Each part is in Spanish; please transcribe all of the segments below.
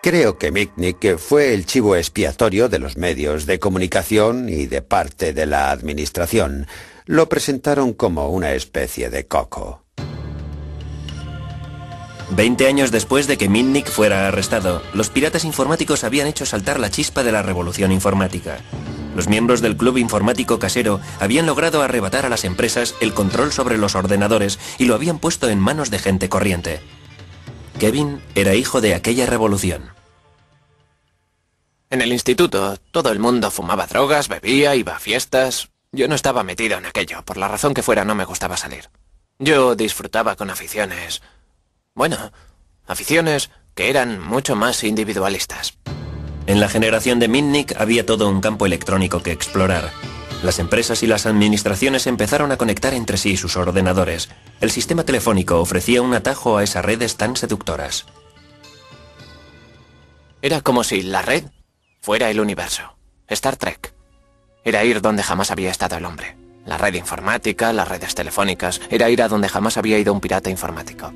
Creo que Mitnick fue el chivo expiatorio de los medios de comunicación y de parte de la administración. Lo presentaron como una especie de coco. 20 años después de que Mitnick fuera arrestado, los piratas informáticos habían hecho saltar la chispa de la revolución informática. Los miembros del club informático casero habían logrado arrebatar a las empresas el control sobre los ordenadores y lo habían puesto en manos de gente corriente. Kevin era hijo de aquella revolución. En el instituto, todo el mundo fumaba drogas, bebía, iba a fiestas. Yo no estaba metido en aquello, por la razón que fuera no me gustaba salir. Yo disfrutaba con aficiones... Bueno, aficiones que eran mucho más individualistas. En la generación de Mitnick había todo un campo electrónico que explorar. Las empresas y las administraciones empezaron a conectar entre sí sus ordenadores. El sistema telefónico ofrecía un atajo a esas redes tan seductoras. Era como si la red fuera el universo. Star Trek. Era ir donde jamás había estado el hombre. La red informática, las redes telefónicas, era ir a donde jamás había ido un pirata informático.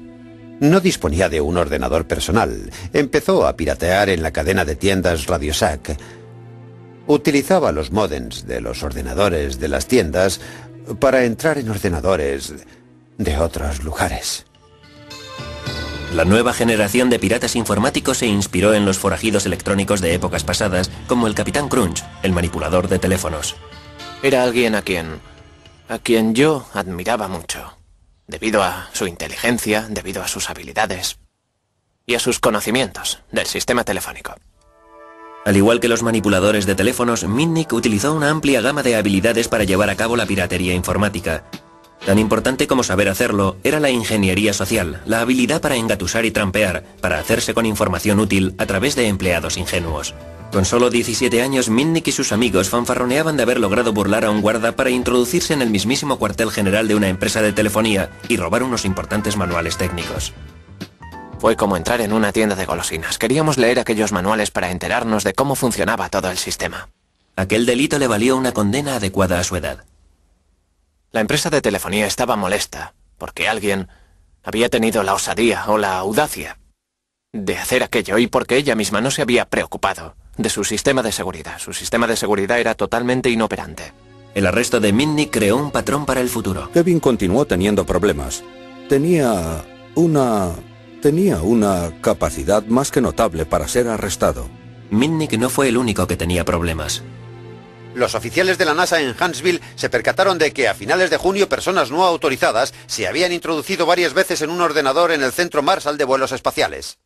No disponía de un ordenador personal. Empezó a piratear en la cadena de tiendas Radio Shack. Utilizaba los módems de los ordenadores de las tiendas para entrar en ordenadores de otros lugares. La nueva generación de piratas informáticos se inspiró en los forajidos electrónicos de épocas pasadas, como el Capitán Crunch, el manipulador de teléfonos. Era alguien a quien yo admiraba mucho. Debido a su inteligencia, debido a sus habilidades y a sus conocimientos del sistema telefónico. Al igual que los manipuladores de teléfonos, Mitnick utilizó una amplia gama de habilidades para llevar a cabo la piratería informática. Tan importante como saber hacerlo era la ingeniería social, la habilidad para engatusar y trampear, para hacerse con información útil a través de empleados ingenuos. Con solo 17 años, Mitnick y sus amigos fanfarroneaban de haber logrado burlar a un guarda para introducirse en el mismísimo cuartel general de una empresa de telefonía y robar unos importantes manuales técnicos. Fue como entrar en una tienda de golosinas. Queríamos leer aquellos manuales para enterarnos de cómo funcionaba todo el sistema. Aquel delito le valió una condena adecuada a su edad. La empresa de telefonía estaba molesta porque alguien había tenido la osadía o la audacia de hacer aquello y porque ella misma no se había preocupado de su sistema de seguridad. Su sistema de seguridad era totalmente inoperante. El arresto de Mitnick creó un patrón para el futuro. Kevin continuó teniendo problemas. Tenía una capacidad más que notable para ser arrestado. Mitnick no fue el único que tenía problemas. Los oficiales de la NASA en Huntsville se percataron de que a finales de junio personas no autorizadas se habían introducido varias veces en un ordenador en el Centro Marshall de Vuelos Espaciales.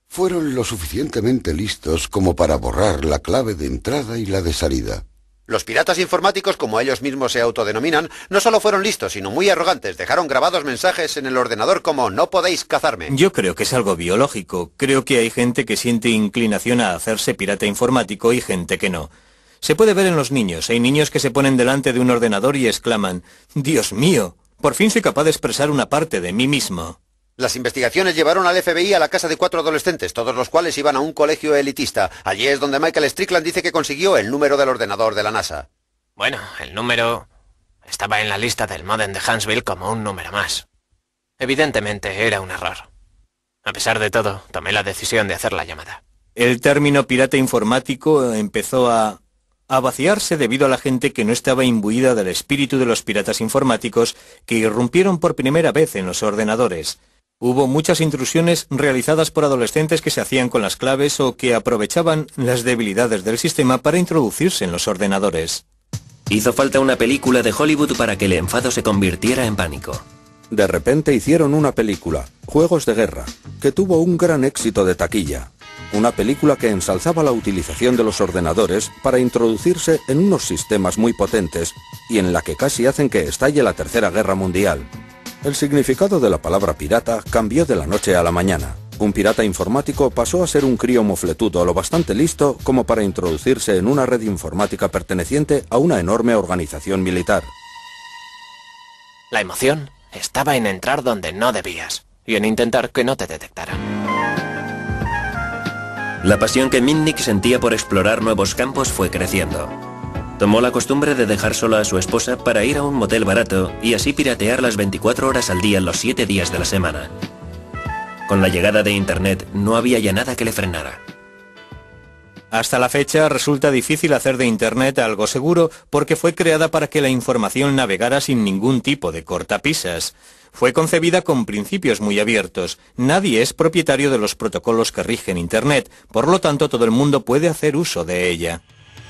Fueron lo suficientemente listos como para borrar la clave de entrada y la de salida. Los piratas informáticos, como ellos mismos se autodenominan, no solo fueron listos, sino muy arrogantes. Dejaron grabados mensajes en el ordenador como "no podéis cazarme". Yo creo que es algo biológico. Creo que hay gente que siente inclinación a hacerse pirata informático y gente que no. Se puede ver en los niños. Hay niños que se ponen delante de un ordenador y exclaman: «¡Dios mío! Por fin soy capaz de expresar una parte de mí mismo». Las investigaciones llevaron al FBI a la casa de 4 adolescentes, todos los cuales iban a un colegio elitista. Allí es donde Michael Strickland dice que consiguió el número del ordenador de la NASA. Bueno, el número estaba en la lista del módem de Huntsville como un número más. Evidentemente era un error. A pesar de todo, tomé la decisión de hacer la llamada. El término pirata informático empezó a vaciarse debido a la gente que no estaba imbuida del espíritu de los piratas informáticos que irrumpieron por primera vez en los ordenadores. Hubo muchas intrusiones realizadas por adolescentes que se hacían con las claves o que aprovechaban las debilidades del sistema para introducirse en los ordenadores. Hizo falta una película de Hollywood para que el enfado se convirtiera en pánico. De repente hicieron una película, Juegos de Guerra, que tuvo un gran éxito de taquilla. Una película que ensalzaba la utilización de los ordenadores para introducirse en unos sistemas muy potentes y en la que casi hacen que estalle la Tercera Guerra Mundial. El significado de la palabra pirata cambió de la noche a la mañana. Un pirata informático pasó a ser un crío mofletudo lo bastante listo como para introducirse en una red informática perteneciente a una enorme organización militar. La emoción estaba en entrar donde no debías y en intentar que no te detectaran. La pasión que Mitnick sentía por explorar nuevos campos fue creciendo. Tomó la costumbre de dejar sola a su esposa para ir a un motel barato y así piratear las 24 horas al día los 7 días de la semana. Con la llegada de Internet no había ya nada que le frenara. Hasta la fecha resulta difícil hacer de Internet algo seguro porque fue creada para que la información navegara sin ningún tipo de cortapisas. Fue concebida con principios muy abiertos. Nadie es propietario de los protocolos que rigen Internet, por lo tanto todo el mundo puede hacer uso de ella.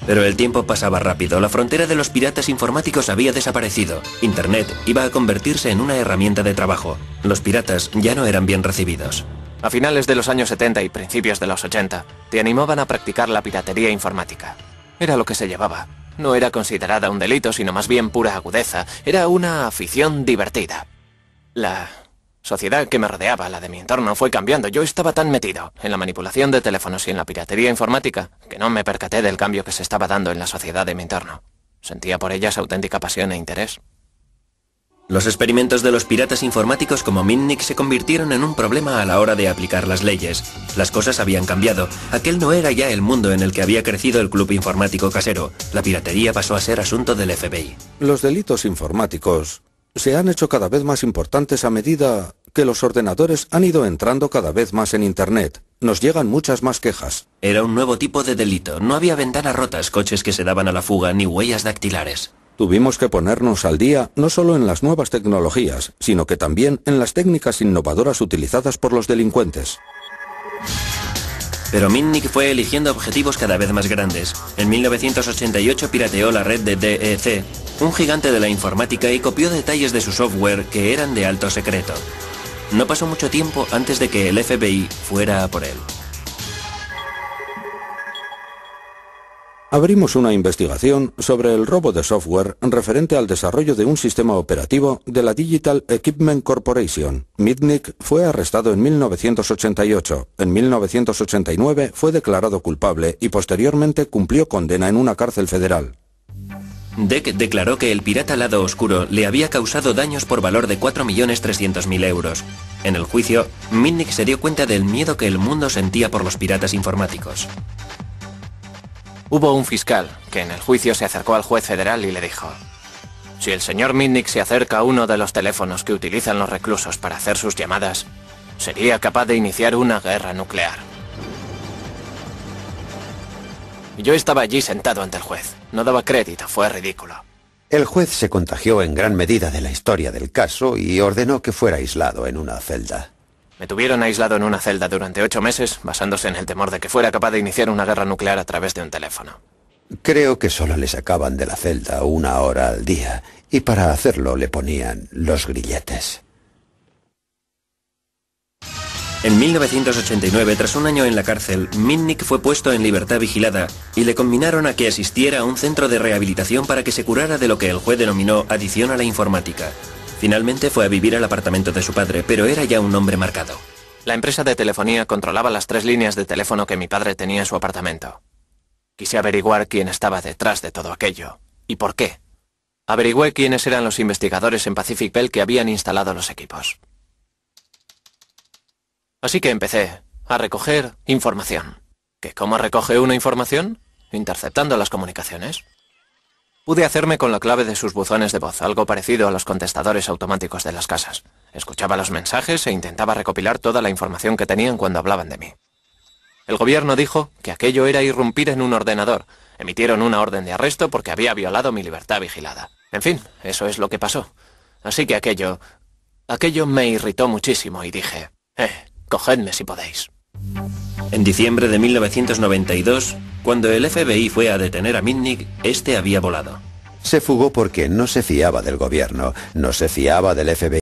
Pero el tiempo pasaba rápido, la frontera de los piratas informáticos había desaparecido. Internet iba a convertirse en una herramienta de trabajo. Los piratas ya no eran bien recibidos. A finales de los años 70 y principios de los 80, te animaban a practicar la piratería informática. Era lo que se llevaba. No era considerada un delito, sino más bien pura agudeza. Era una afición divertida. La sociedad que me rodeaba, la de mi entorno, fue cambiando. Yo estaba tan metido en la manipulación de teléfonos y en la piratería informática que no me percaté del cambio que se estaba dando en la sociedad de mi entorno. Sentía por ellas auténtica pasión e interés. Los experimentos de los piratas informáticos como Mitnick se convirtieron en un problema a la hora de aplicar las leyes. Las cosas habían cambiado. Aquel no era ya el mundo en el que había crecido el club informático casero. La piratería pasó a ser asunto del FBI. Los delitos informáticos se han hecho cada vez más importantes a medida que los ordenadores han ido entrando cada vez más en Internet. Nos llegan muchas más quejas. Era un nuevo tipo de delito. No había ventanas rotas, coches que se daban a la fuga, ni huellas dactilares. Tuvimos que ponernos al día no solo en las nuevas tecnologías, sino que también en las técnicas innovadoras utilizadas por los delincuentes. Pero Mitnick fue eligiendo objetivos cada vez más grandes. En 1988 pirateó la red de DEC, un gigante de la informática, y copió detalles de su software que eran de alto secreto. No pasó mucho tiempo antes de que el FBI fuera a por él. Abrimos una investigación sobre el robo de software referente al desarrollo de un sistema operativo de la Digital Equipment Corporation. Mitnick fue arrestado en 1988. En 1989 fue declarado culpable y posteriormente cumplió condena en una cárcel federal. DEC declaró que el pirata lado oscuro le había causado daños por valor de 4.300.000 euros. En el juicio, Mitnick se dio cuenta del miedo que el mundo sentía por los piratas informáticos. Hubo un fiscal que en el juicio se acercó al juez federal y le dijo: si el señor Mitnick se acerca a uno de los teléfonos que utilizan los reclusos para hacer sus llamadas, sería capaz de iniciar una guerra nuclear. Yo estaba allí sentado ante el juez. No daba crédito, fue ridículo. El juez se contagió en gran medida de la historia del caso y ordenó que fuera aislado en una celda. Me tuvieron aislado en una celda durante 8 meses, basándose en el temor de que fuera capaz de iniciar una guerra nuclear a través de un teléfono. Creo que solo le sacaban de la celda 1 hora al día, y para hacerlo le ponían los grilletes. En 1989, tras un año en la cárcel, Mitnick fue puesto en libertad vigilada y le conminaron a que asistiera a un centro de rehabilitación para que se curara de lo que el juez denominó adicción a la informática. Finalmente fue a vivir al apartamento de su padre, pero era ya un hombre marcado. La empresa de telefonía controlaba las 3 líneas de teléfono que mi padre tenía en su apartamento. Quise averiguar quién estaba detrás de todo aquello y por qué. Averigüé quiénes eran los investigadores en Pacific Bell que habían instalado los equipos. Así que empecé a recoger información. ¿Que cómo recoge una información? Interceptando las comunicaciones. Pude hacerme con la clave de sus buzones de voz, algo parecido a los contestadores automáticos de las casas. Escuchaba los mensajes e intentaba recopilar toda la información que tenían cuando hablaban de mí. El gobierno dijo que aquello era irrumpir en un ordenador. Emitieron una orden de arresto porque había violado mi libertad vigilada. En fin, eso es lo que pasó. Así que aquello me irritó muchísimo y dije: cogedme si podéis. En diciembre de 1992, cuando el FBI fue a detener a Mitnick, este había volado. Se fugó porque no se fiaba del gobierno, no se fiaba del FBI.